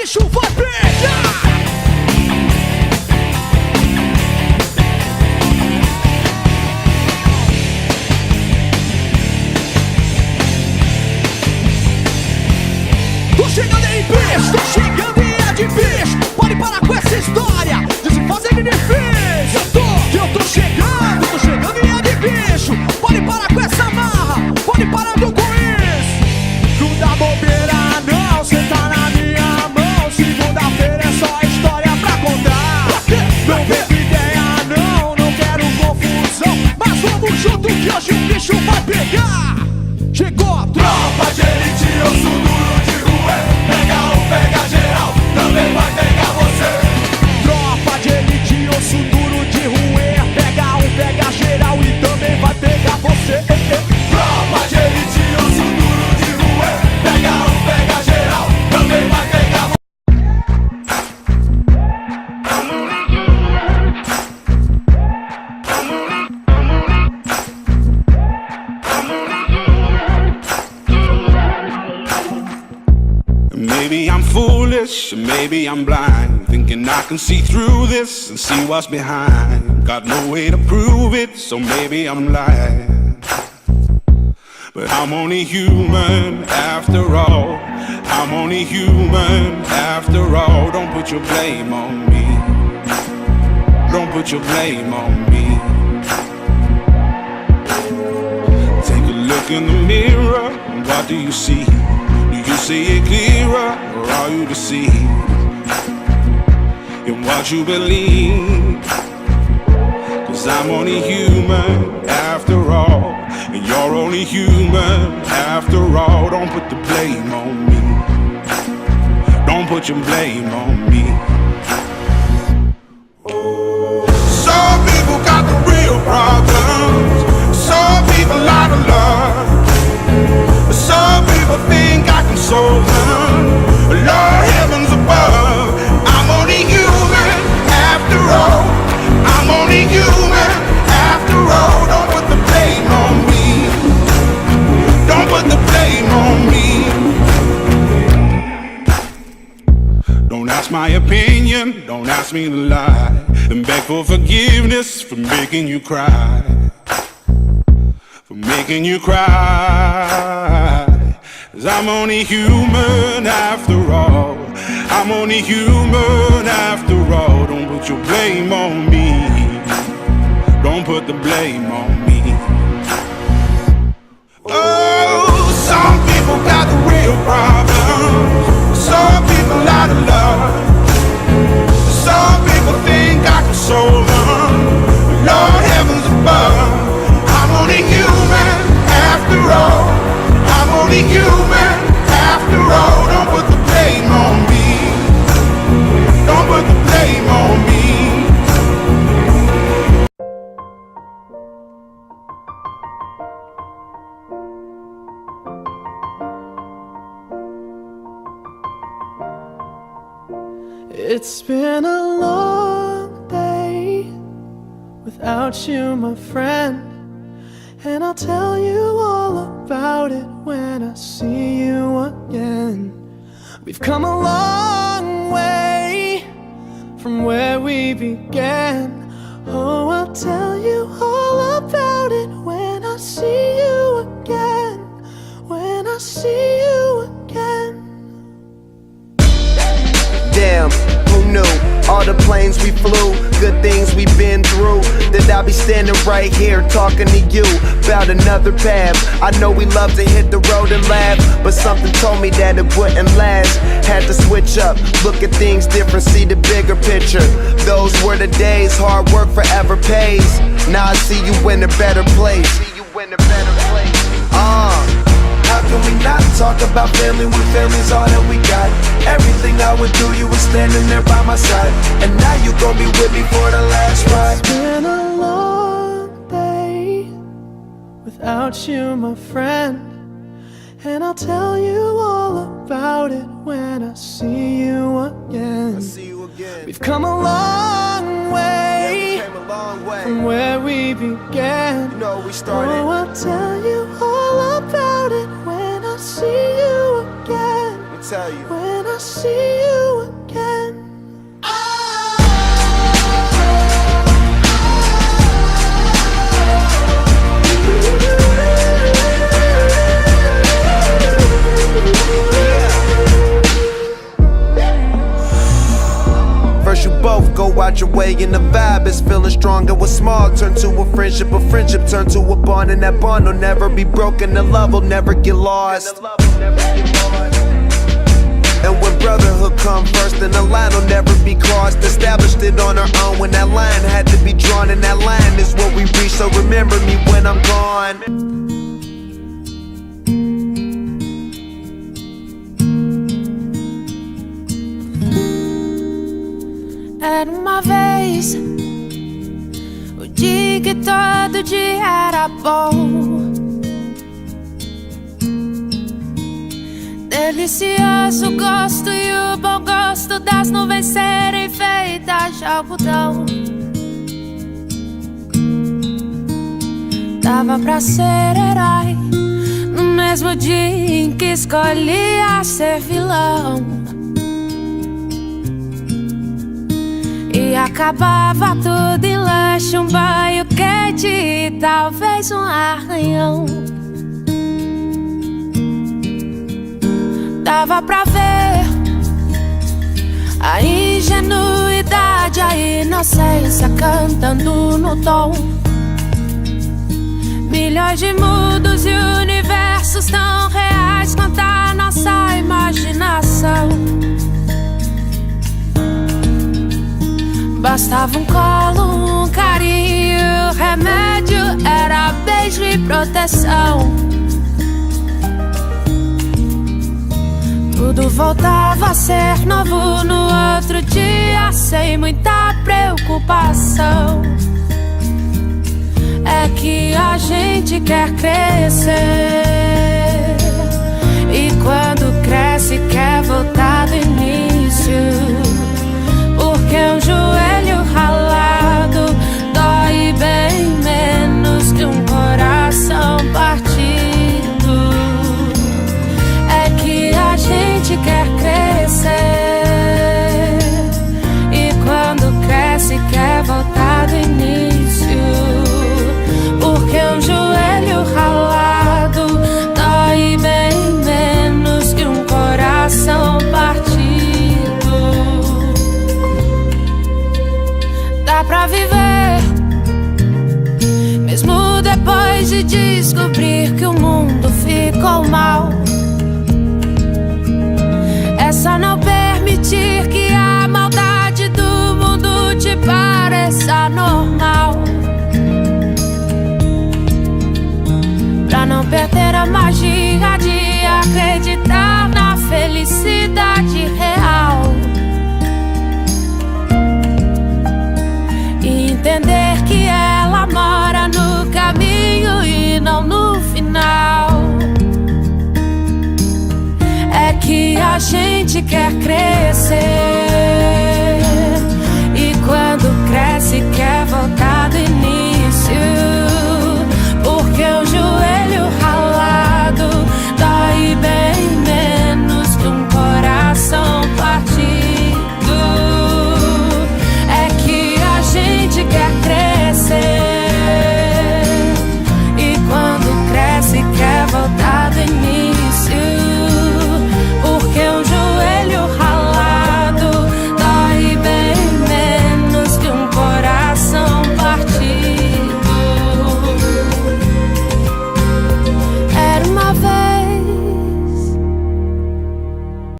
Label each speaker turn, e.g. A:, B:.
A: bicho vai pegar. Tô chegando aí, bicho, tô chegando e é de bicho. Pode parar com essa história de se fazer de difícil. Eu tô chegando e é de bicho. Pode parar com essa marra, pode parar com isso. Não dá bobeira não, cê tá na minha mão. Segunda-feira é só história pra contar. Não teve ideia não quero confusão. Mas vamos junto que hoje o bicho vai pegar. Chegou a
B: tropa de elite, osso duro de rua. Pega um, pega geral, também vai pegar você.
A: Tropa de elite, osso duro de ruer. Pega um, pega geral e também vai pegar você.
B: Tropa de elite, osso duro de ruer. Pega um, pega geral, também vai pegar você.
C: Maybe I'm foolish, maybe I'm blind, thinking I can see through this and see what's behind. Got no way to prove it, so maybe I'm lying. But I'm only human after all. I'm only human after all. Don't put your blame on me. Don't put your blame on me. Take a look in the mirror, what do you see? You see it clearer, or are you deceived in what you believe? Cause I'm only human after all, and you're only human after all. Don't put the blame on me. Don't put your blame on me. Some people got the real problems. Some people out of love. Some people think I can solve them. Lord heavens above, I'm only human after all. I'm only human after all. Don't put the blame on me. Don't put the blame on me. Don't ask my opinion, don't ask me to lie, and beg for forgiveness for making you cry. For making you cry. Cause I'm only human after all. I'm only human after all. Don't put your blame on me. Don't put the blame on me. Oh, some people got the real problems. Some people out of love. Some people think I can solve them. Lord heavens above, I'm only human after all. I'm only human after all. Don't put the blame on me. Don't put the blame on me.
D: It's been a long day without you, my friend. And I'll tell you all about it when I see you again. We've come a long way from where we began. Oh, I'll tell you all about it when I see you again. When I see you again.
E: Damn, who knew? All the planes we flew, good things we've been through, that I'll be standing right here talking to you about another path. I know we love to hit the road and laugh, but something told me that it wouldn't last. Had to switch up, look at things different, see the bigger picture. Those were the days, hard work forever pays. Now I see you in a better place. How can we not talk about family when family's all that we got? Everything I went through, you were standing there by my side, and now you gon' be with me for the last ride.
D: It's been a long day without you, my friend. And I'll tell you all about it when I see you again. We've come a long way from where we began.
E: You know we started.
D: Oh, I'll tell you all about it when I see you again.
E: Let me tell you.
D: When I see you
E: and the vibe is feeling strong. And what's small turn to a friendship turn to a bond. And that bond will never be broken, the love will never get lost. And when brotherhood come first, then the line will never be crossed. Established it on our own when that line had to be drawn. And that line is what we reach, so remember me when I'm gone.
F: Era uma vez o dia que todo dia era bom, delicioso o gosto e o bom gosto das nuvens serem feitas de algodão. Dava pra ser herói no mesmo dia em que escolhia ser vilão. E acabava tudo em lanche, um banho quente e talvez um arranhão. Dava pra ver a ingenuidade, a inocência cantando no tom. Milhões de mundos e universos tão reais quanto a nossa imaginação. Bastava um colo, um carinho, o remédio era beijo e proteção. Tudo voltava a ser novo no outro dia, sem muita preocupação. É que a gente quer crescer, e quando cresce quer voltar do início. Porque um joelho ralado dói bem menos que um coração partido. É que a gente quer crescer, e quando cresce quer voltar do início. Porque um joelho ralado dói bem menos que um coração partido. Dá pra viver, mesmo depois de descobrir que o mundo ficou mal. É só não permitir que a maldade do mundo te pareça normal. Pra não perder a magia de acreditar na felicidade real. Entender que ela mora no caminho e não no final. É que a gente quer crescer,